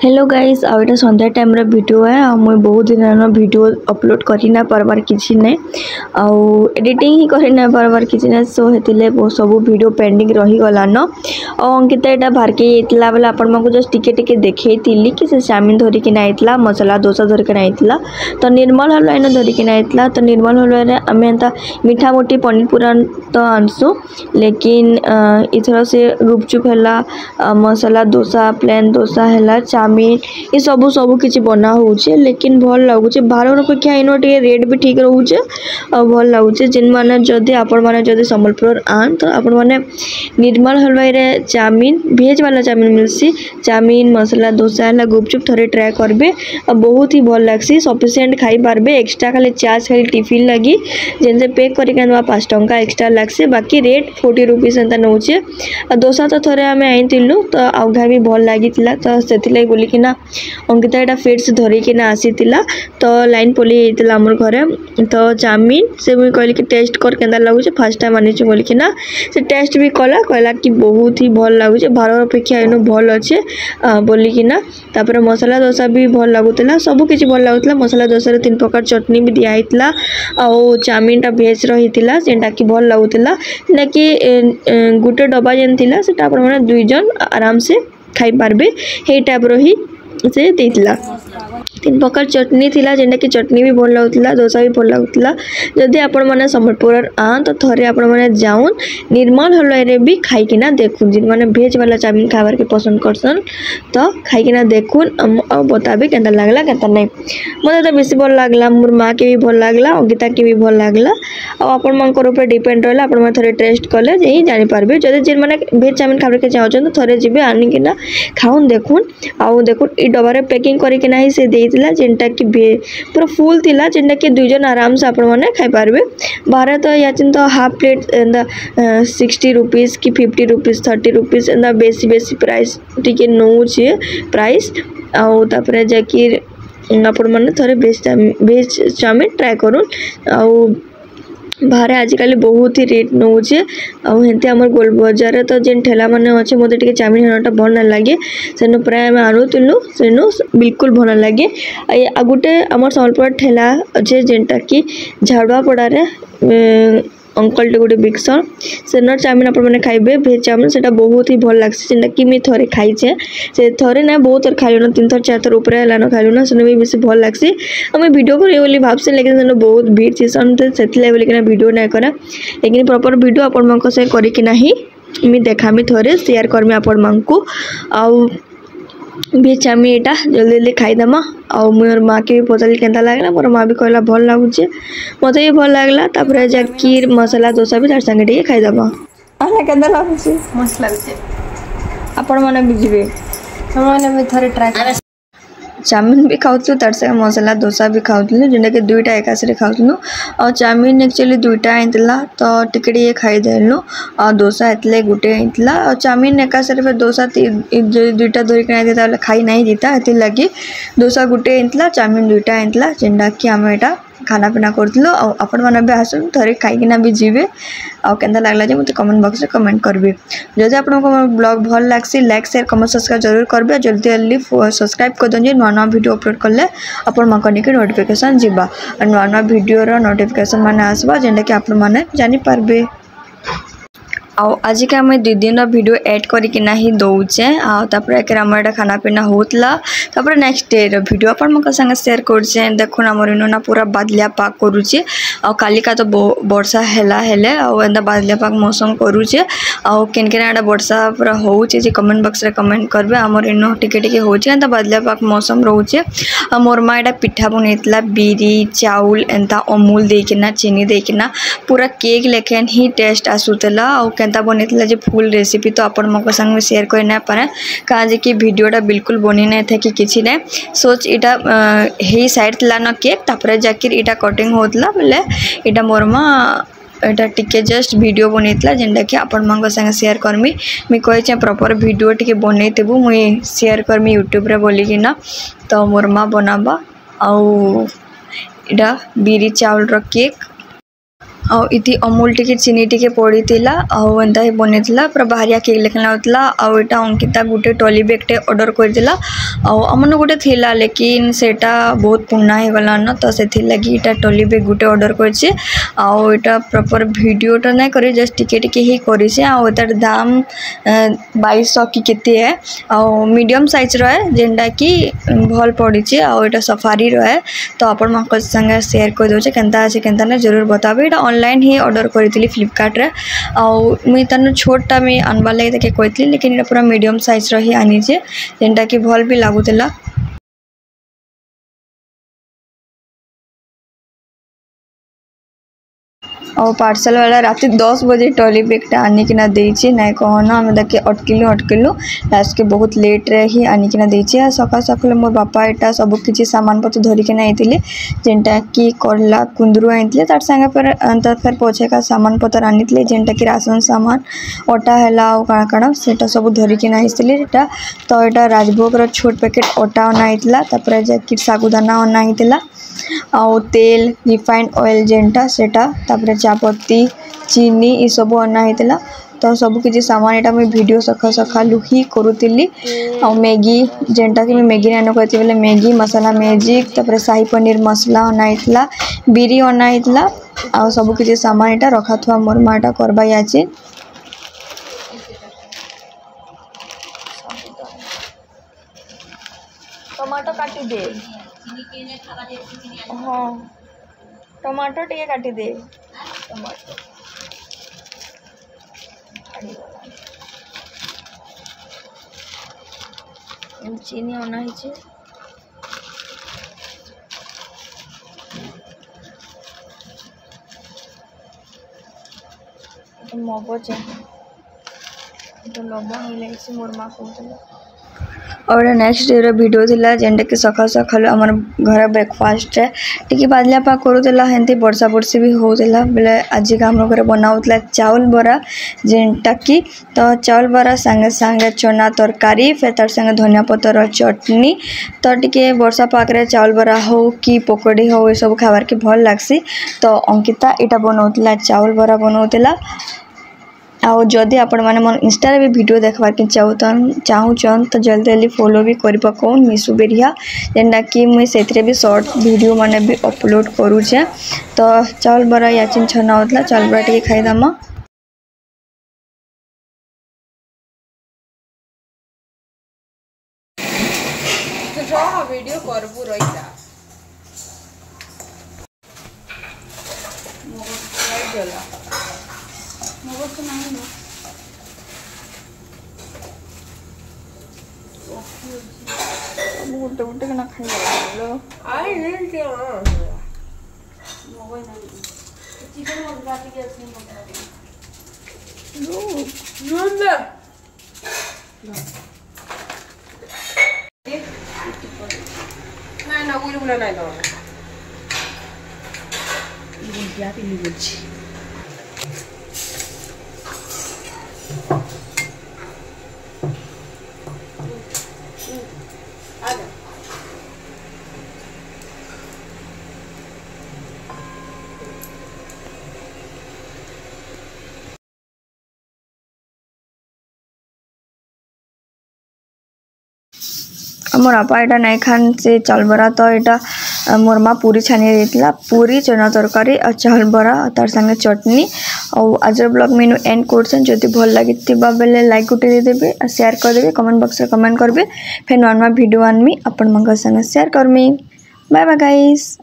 Hello guys outta संध्या time रे video है मुझे बहुत दिन वीडियो अपलोड करना पार्बार किसी ने आउ एडिटिंग ही करना पार्बार किसी ने सो हेतिले सब वीडियो पेंडिंग रही गलान अंकिता यहाँ बाहर के येतला बेले आपण मानको जस्ट टिके देखैतिली कि से चाउमिन धरिक आइतला मसाला डोसा धरिक आइतला तो निर्मल हलवा इन धरिक आइतला तो निर्मल हलवा रे आमे एंता मीठा मोटी पनीर पूरा तो आनसु लेकिन इथर से गुपचुप हैला मसाला डोसा प्लेन डोसा हैला चाउमिन ये सब किसी बना होचे लेकिन भल लगुचे बाहर अपेक्षा इन टे रेट भी ठीक रोचे और भल लगुचे जिन माने जदि आपण माने जदि संबलपुर आन तो आपण माने निर्मल हलवाई रे चाउमिन भेज वाला चाउमिन मिलसी चाउमिन मसाला डोसा है गुपचुप थोड़े ट्राए करबे बहुत ही भल लगसी सफिशिएंट खाई पारबे एक्स्ट्रा खाली चार्ज खाली टिफिन लगी जेनसे पैक करके 5 टंका एक्स्ट्रा लगसे बाकी रेट 40 रुपीस एंता नौचे डोसा तो थोड़े आम आईलु तो आउघा भी भल लगी तो से बोलिकिना अंकिता यहाँ फेर से धरिकिना आसीला तो लाइन पलि आमर घरे तो चाउमिन से मुझे कहली कि टेस्ट कर केंदा लगुचे फास्ट टाइम आनी बोलिकिना से टेस्ट भी कला कहला कि बहुत ही भल लगुचे बाहर अपेक्षा इन भल अच्छे बोलिकिना तापर मसाला डोसा भी भल लगुला सब किसी भल लगुला मसाला डोसा 3 प्रकार चटनी भी दिखाई आउ चाउमिन टा भेज रही जेनटा कि भल लगुला कि गोटे डब्बा जेन थिला सेटा आपण माने 2 जन आराम से खाई पारबे हे टाइप रही से देला 3 प्रकार चटनी थिला जेनटा कि चटनी भी भल लगुला डोसा भी भल लगुला जदि आपण माने संबलपुर आन तो थरे आपण माने जाउन निर्मल हलवाई रे भी खाइकिना देखुन जिन माने भेज वाला चाउमिन खाबार के पसंद करसन तो खाइकिना देखुन और बताबे केंता लागला केंता नहीं मते तो बेसी भल लागला मोर माँ के भी भल लागला अंकिता के भी भल लागला और आपण मानकर ऊपर डिपेंड रहला आपण माने थरे टेस्ट कले जे जानि पारबे जदि जिन माने भेज चाउमिन खाबार के चाहछन तो थरे जिबे आनिकिना खाउन देखुन आउ देखुन ई डब्बा रे पैकिंग करिकिना ही से देइतिला जेनटा कि पूरा फुल थिला जेनटा कि 2 जन आराम से आपण माने खाई पारबे बाहर तो याचिन तो हाफ प्लेट 60 रुपीस कि 50 रुपीस 30 रुपीस एंदा बेसी प्राइस टिके नौचे प्राइस आउ तापर जाकि आपण माने थोड़े वेज चाउमिन ट्राई करूँ आउ बाहर आजिकल बहुत ही रेट नौचे आमती आम गोल बजार तो जेन ठेला मैंने अच्छे मत टे चाउमिन खाना भल ना लगे सेनु प्राय आम आणुलु सेनु बिल्कुल भल लगे आ गोटे आम संबलपुर ठेला अच्छे जेनटा कि झाड़ुआपड़ा अंकल टे गोटे बिकसन सेनर चाउमिन आप खाइबे भेज चाउमिन से बहुत ही भल लगसी जेनटा कि मुझे थोड़े खाइचे से थोड़े ना बहुत थर खाइल 3 थर 4 थर ऊपर है खाइल ना सेन भी बेसी भल लगसी आम वीडियो करी भावसी लेकिन सेन बहुत भीड़ थीसन से बोलिकिना वीडियो ना करा लेकिन प्रॉपर वीडियो आपण मानक से करिकिना ही मुझे देखामी थोड़े शेयर करमी आपण मानकू आउ भी चाउमिन एटा जल्दी जल्दी खाईदमा आउ मोर माँ के भी पचारि केंता लागला मोर माँ भी कहला भल लगुचे मत भी भल लगला तापर जाकि मसाला डोसा भी तार संगे टिके खाईदमा आना केंता लागुचे मस्त लागुचे आपण माने भी जिबे हम माने भी थोड़े ट्राई चाउमिन भी खाऊलु तार से मसाला डोसा भी खाऊलु जेनटा कि 2टा एकासरे खाऊलु और चाउमिन एक्चुअली 2टा आइतला तो टिके खाई देलु और डोसा एतले गुटे आइतला और चाउमिन एकासरे फिर डोसा 2टा धरिक आइता खाई नहीं जीता एति लगी डोसा गुटे आइतला चाउमिन 2टा आइतला जेनटा कि आम एटा खाना पीना करथिलो और आपण माने भी आसुन थरे खाइकिना भी जीवे और केंदा लागला जे मते कमेंट बॉक्स रे कमेंट करबे जदि आपनको ब्लॉग भल लागसी लाइक शेयर कमेंट सब्सक्राइब जरूर करबे जल्दी जल्दी सब्सक्राइब कर दन जे नवा वीडियो अपलोड करले आपण माने के नोटिफिकेशन जीवा और नवा वीडियो रो नोटिफिकेशन माने आसबा जेंडा कि आपण माने जानि पारबे आज के आम 2 दिन वीडियो एड करके ही दौचे आपर आम एटा खाना पीना होता तापर नेक्स्ट डे वीडियो अपन संगे शेयर करछे देखुन आमर इनो ना पूरा बादलिया पाक करुचे आ कालिका तो वर्षा हेला हेले आ बादलिया पाक मौसम करुचे आ केन केन एटा वर्षा पूरा होचे जे कमेंट बॉक्स रे कमेंट करबे आमर इनो टिके टिके होचे एंता बादलिया पाक मौसम रोचे आ मोर मा एटा पिठा बनैतला बिरी चाउल एंता अमूल देकिना चीनी देकिना पूरा केक लेखन ही टेस्ट आसुतला आ केंता बनेतला जे फुल रेसिपी तो आपण मको संग में शेयर करना पारे काजे कि वीडियोटा बिल्कुल बनी नहीं थे कि किछि नै सोच इटा हे साइड तला न केक तापर जाकिर इटा कटिंग होतला बोले इटा मोरमा एटा टिके जस्ट वीडियो बनैतला जेंडा कि आपण मको संग शेयर करमी मी कहै छै प्रॉपर वीडियो टिके बनैतेबु मुई शेयर करमी यूट्यूब रे बोली कि ना तो मोरमा बनाबा आउ इटा बिरी चावल रो केक ଆଉ इति अमूल टिके चीनी टिके पड़ीला आउ एंता ही बनेला पूरा बाहरिया केक लेखन होतला आउ एटा अंकिता गुटे टॉली बैग टे ऑर्डर करदिला आउ अमन गुटे थिला लेकिन सेटा बहुत पुराना हे गला न तो सेथि लगी एटा टॉली बैग गुटे ऑर्डर करछि आउ एटा प्रॉपर वीडियो टा नै करे जस्ट टिके टिके ही करि से आउ एटार दाम 2200 की केते है आउ मीडियम साइज रो है जेंडा की भल पड़ी छि आउ एटा सफारी रो है तो अपन मन को संगे शेयर कर दो केनता আছে केनता ना जरूर बताबे एटा ऑनलाइन ही ऑर्डर करी फ्लिपकार्ट रे आउ मुई तन छोटा में अनबा लगे तके कहतली लेकिन एटा पूरा मीडियम साइज रो ही आनी जे जेंटा की भल भी लागुतला और पार्सल वाला रात 10 बजे टॉली बैगटा आनिकिना देछि नाय कहना हम देखे अटकिलु लास्ट के बहुत लेट रे ही आनिकिना देछि सका सकले मोर बापा एटा सब किछि सामान पत्र धरि के आइतिले जेंटा की करला कुंदरू आइतिले तार संगे पर अंतर फिर पछे का सामान पत्र आनितिले जेंटा की राशन सामान ओटा हैला और काना काना सेटा सब धरि के आइतिले एटा तो एटा राजभोग रो छोट पैकेट ओटा आइतिला तापर जैकेट सागुदाना आइतिला आउ तेल रिफाइंड ऑयल जेंटा सेटा तापर चापत्ती चीनी ई सब अना हेतला तो सब किछि सामान एटा मैं वीडियो सखा सखा लुही करूतिली आ मैगी जेंटा कि मैं मैगी आनो कहती बोले मैगी मसाला मैजिक तापर शाही पनीर मसाला अना हेतला बिरी अना हेतला आ सब किछि सामान एटा रखा थवा मोर माटा करबाई आछि टमाटो काटी दे हाँ टमाटो टे काटी दे टमाटो चीनी अना है मगज तो लबण हो मोर माँ कहते और नेक्स्ट डे रो वीडियो थिला जेंटा कि सखा सखा हमर घर ब्रेकफास्ट है टिकी बादला पा करूला हेंती वर्षा वर्षी भी होउला बेले आज का हम घर बनाउतला चावल बरा जेंटा कि तो चावल बरा संगे संगे चना तरकारी फिर तार संगे धनिया पतर चटनी तो टिके वर्षा पाक रे चावल बरा हो कि पकोड़ी हो ये सब खाबार के भल लागसी तो अंकिता एटा बनाउतला चावल बरा बनाउतला आउ जदि आपण माने मन इंस्टा रे भी वीडियो देखबार के चाहूचन तो जल्दी जल्दी फॉलो भी करि पकोन मिसु बेरिया जेंडा कि मुई सेतरे भी शॉर्ट वीडियो माने भी अपलोड करू छे तो चावल बरा याचिन छना होतला चावल बरा टिके खाई दमा तो वीडियो करबू रहिला जला मगज तो नहीं ना गुटे गुटे ना खाई लो आई नहीं क्या मगज नहीं चिकन मगज काटी के असली मगज लो ना नहीं ना बोल नहीं तो ये क्या भी नहीं बुझी मोर आपा एटा नहीं खान से चावल बरा तो एटा मोर माँ पूरी छानी देला पूरी चना तरकारी और चावल बरा तार संगे चटनी और आज ब्लॉग मेनू एंड करछन जति भल लागितिबा बेले लाइक गुटे दे देबे और शेयर कर देबे कमेंट बॉक्स रे कमेंट करबे फिर नॉर्मल वीडियो आनमी अपन मंग संगे शेयर करमी बाय बाय गाइस।